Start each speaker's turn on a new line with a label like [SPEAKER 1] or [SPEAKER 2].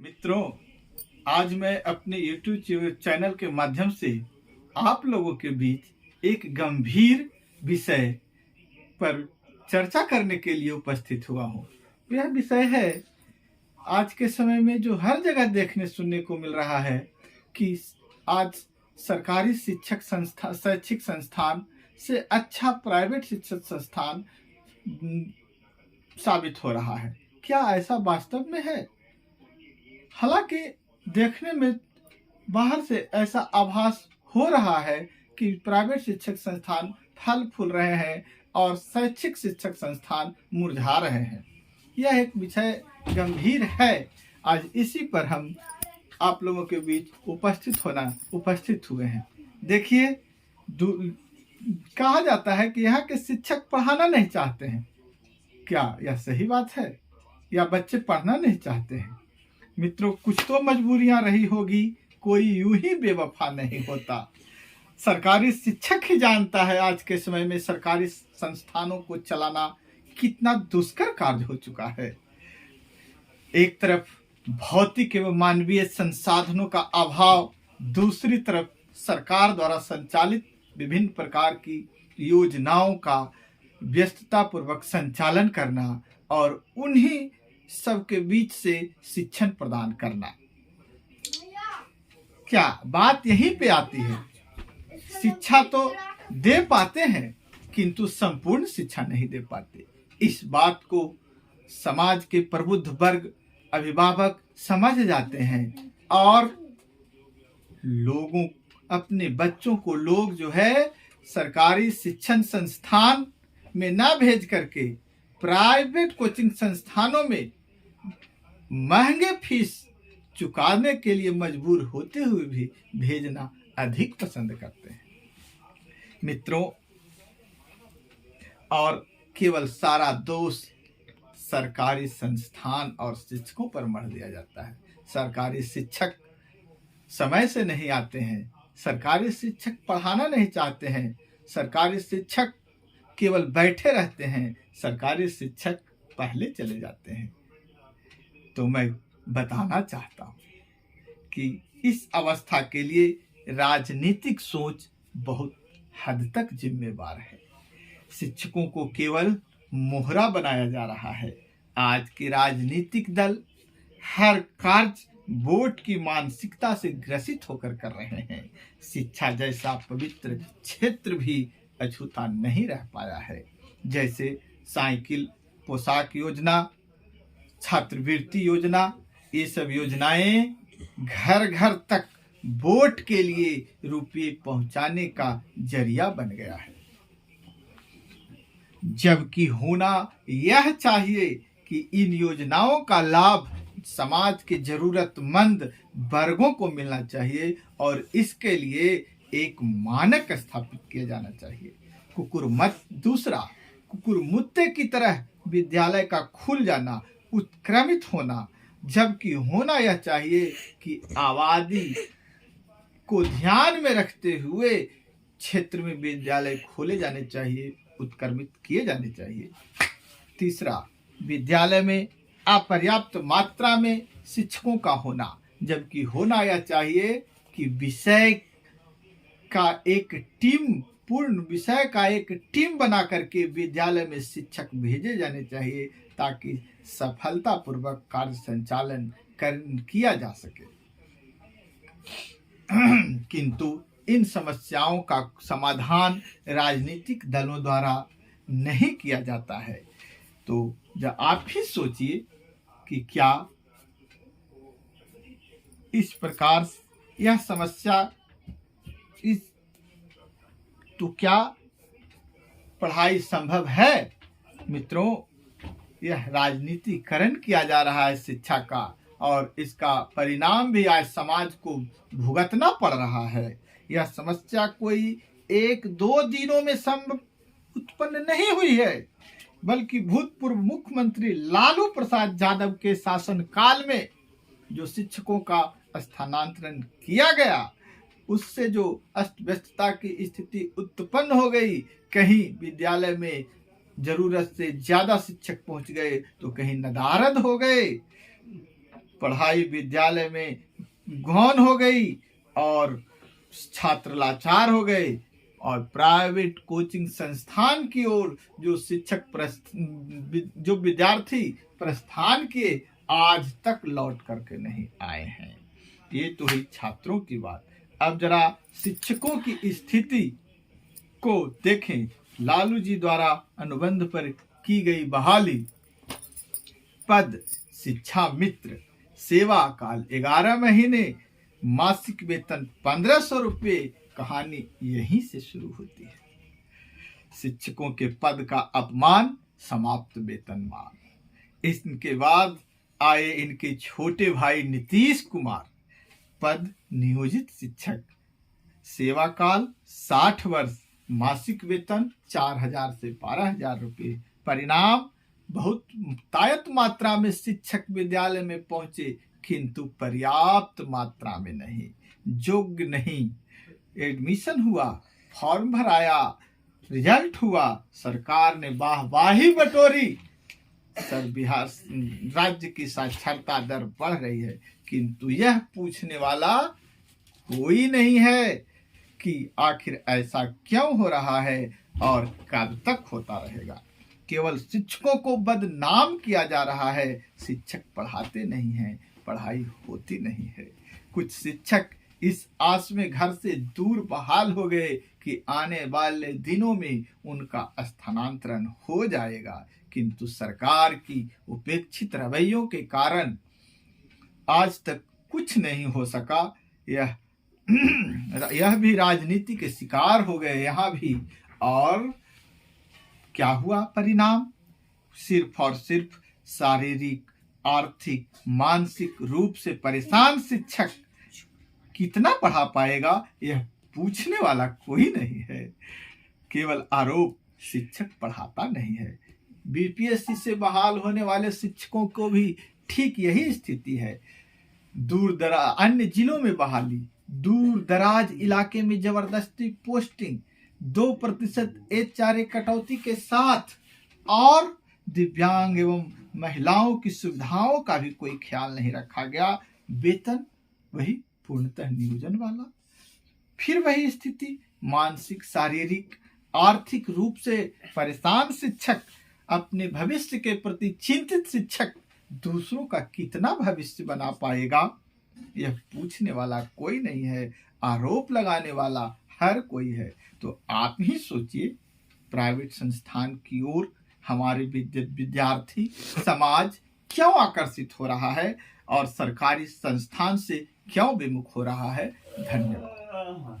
[SPEAKER 1] मित्रों, आज मैं अपने YouTube चैनल के माध्यम से आप लोगों के बीच एक गंभीर विषय पर चर्चा करने के लिए उपस्थित हुआ हूँ। यह विषय है आज के समय में जो हर जगह देखने सुनने को मिल रहा है कि आज सरकारी शैक्षिक संस्थान से अच्छा प्राइवेट शिक्षण संस्थान साबित हो रहा है। क्या ऐसा वास्तव में है? हालांकि देखने में बाहर से ऐसा आभास हो रहा है कि प्राइवेट शिक्षक संस्थान फल फूल रहे हैं और शैक्षिक शिक्षक संस्थान मुरझा रहे हैं। यह एक विषय गंभीर है। आज इसी पर हम आप लोगों के बीच उपस्थित हुए हैं। देखिए, कहा जाता है कि यहाँ के शिक्षक पढ़ाना नहीं चाहते हैं। क्या यह सही बात है या बच्चे पढ़ना नहीं चाहते हैं? मित्रों, कुछ तो मजबूरियां रही होगी, कोई यूं ही बेवफा नहीं होता। सरकारी शिक्षक ही जानता है आज के समय में सरकारी संस्थानों को चलाना कितना दुष्कर कार्य हो चुका है। एक तरफ भौतिक एवं मानवीय संसाधनों का अभाव, दूसरी तरफ सरकार द्वारा संचालित विभिन्न प्रकार की योजनाओं का व्यस्तता पूर्वक संचालन करना और उन्हीं सबके बीच से शिक्षण प्रदान करना। क्या बात यहीं पे आती है? शिक्षा तो दे पाते हैं किंतु संपूर्ण शिक्षा नहीं दे पाते। इस बात को समाज के प्रबुद्ध वर्ग, अभिभावक समझ जाते हैं और अपने बच्चों को लोग जो है सरकारी शिक्षण संस्थान में ना भेज करके प्राइवेट कोचिंग संस्थानों में महंगे फीस चुकाने के लिए मजबूर होते हुए भी भेजना अधिक पसंद करते हैं। मित्रों, और केवल सारा दोष सरकारी संस्थान और शिक्षकों पर मढ़ दिया जाता है। सरकारी शिक्षक समय से नहीं आते हैं, सरकारी शिक्षक पढ़ाना नहीं चाहते हैं, सरकारी शिक्षक केवल बैठे रहते हैं, सरकारी शिक्षक पहले चले जाते हैं। तो मैं बताना चाहता हूं कि इस अवस्था के लिए राजनीतिक सोच बहुत हद तक जिम्मेवार है। शिक्षकों को केवल मोहरा बनाया जा रहा है। आज के राजनीतिक दल हर कार्य वोट की मानसिकता से ग्रसित होकर कर रहे हैं। शिक्षा जैसा पवित्र क्षेत्र भी अछूता नहीं रह पाया है। जैसे साइकिल, पोशाक योजना, छात्रवृत्ति योजना, ये सब योजनाएं घर घर तक वोट के लिए रुपये पहुंचाने का जरिया बन गया है। जबकि होना यह चाहिए कि इन योजनाओं का लाभ समाज के जरूरतमंद वर्गों को मिलना चाहिए और इसके लिए एक मानक स्थापित किया जाना चाहिए। दूसरा, कुकुरमुत्ते की तरह विद्यालय का खुल जाना, उत्क्रमित होना, जबकि होना यह चाहिए कि आबादी को ध्यान में रखते हुए क्षेत्र में विद्यालय खोले जाने चाहिए, उत्क्रमित किए जाने चाहिए। तीसरा, विद्यालय में अपर्याप्त मात्रा में शिक्षकों का होना, जबकि होना यह चाहिए कि पूर्ण विषय का एक टीम बना करके विद्यालय में शिक्षक भेजे जाने चाहिए ताकि सफलतापूर्वक कार्य संचालन किया जा सके। किंतु इन समस्याओं का समाधान राजनीतिक दलों द्वारा नहीं किया जाता है। तो जब आप ही सोचिए कि क्या इस प्रकार यह समस्या तो क्या पढ़ाई संभव है? मित्रों, यह राजनीतिकरण किया जा रहा है शिक्षा का और इसका परिणाम भी आज समाज को भुगतना पड़ रहा है। यह समस्या कोई एक दो दिनों में उत्पन्न नहीं हुई है, बल्कि भूतपूर्व मुख्यमंत्री लालू प्रसाद यादव के शासनकाल में जो शिक्षकों का स्थानांतरण किया गया, उससे जो अस्त व्यस्तता की स्थिति उत्पन्न हो गई, कहीं विद्यालय में जरूरत से ज्यादा शिक्षक पहुंच गए तो कहीं नदारद हो गए। पढ़ाई विद्यालय में गौन हो गई और छात्र लाचार हो गए, और प्राइवेट कोचिंग संस्थान की ओर जो जो विद्यार्थी प्रस्थान किए आज तक लौट करके नहीं आए हैं। ये तो हुई छात्रों की बात। अब जरा शिक्षकों की स्थिति को देखें। लालू जी द्वारा अनुबंध पर की गई बहाली, पद शिक्षा मित्र, सेवा काल 11 महीने, मासिक वेतन 1500 रुपये, कहानी यहीं से शुरू होती है। शिक्षकों के पद का अपमान, समाप्त वेतनमान। इसके बाद आए इनके छोटे भाई नीतीश कुमार, पद नियोजित शिक्षक, सेवा काल 60 वर्ष, मासिक वेतन 4000 से 12000 रुपये। परिणाम, बहुत तायत मात्रा में शिक्षक विद्यालय में पहुंचे किंतु पर्याप्त मात्रा में नहीं, योग्य नहीं। एडमिशन हुआ, फॉर्म भराया, रिजल्ट हुआ, सरकार ने वाहवाही बटोरी, बिहार राज्य की साक्षरता दर बढ़ रही है, किंतु यह पूछने वाला कोई नहीं है कि आखिर ऐसा क्यों हो रहा है और कब तक होता रहेगा। केवल शिक्षकों को बदनाम किया जा रहा है, शिक्षक पढ़ाते नहीं हैं, पढ़ाई होती नहीं है। कुछ शिक्षक इस आस में घर से दूर बहाल हो गए कि आने वाले दिनों में उनका स्थानांतरण हो जाएगा, किंतु सरकार की उपेक्षित रवैयों के कारण आज तक कुछ नहीं हो सका। यह भी राजनीति के शिकार हो गए यहाँ भी। और क्या हुआ परिणाम? सिर्फ और सिर्फ शारीरिक, आर्थिक, मानसिक रूप से परेशान शिक्षक कितना पढ़ा पाएगा, यह पूछने वाला कोई नहीं है। केवल आरोप, शिक्षक पढ़ाता नहीं है। बीपीएससी से बहाल होने वाले शिक्षकों को भी ठीक यही स्थिति है। अन्य जिलों में बहाली, दूर दराज इलाके में जबरदस्ती पोस्टिंग, 2% HRA कटौती के साथ, और दिव्यांग एवं महिलाओं की सुविधाओं का भी कोई ख्याल नहीं रखा गया। वेतन वही पूर्णतः नियोजन वाला। फिर वही स्थिति, मानसिक, शारीरिक, आर्थिक रूप से परेशान शिक्षक, अपने भविष्य के प्रति चिंतित शिक्षक दूसरों का कितना भविष्य बना पाएगा, यह पूछने वाला कोई नहीं है, आरोप लगाने वाला हर कोई है। तो आप ही सोचिए, प्राइवेट संस्थान की ओर हमारे विद्यार्थी समाज क्यों आकर्षित हो रहा है और सरकारी संस्थान से क्यों विमुख हो रहा है। धन्यवाद।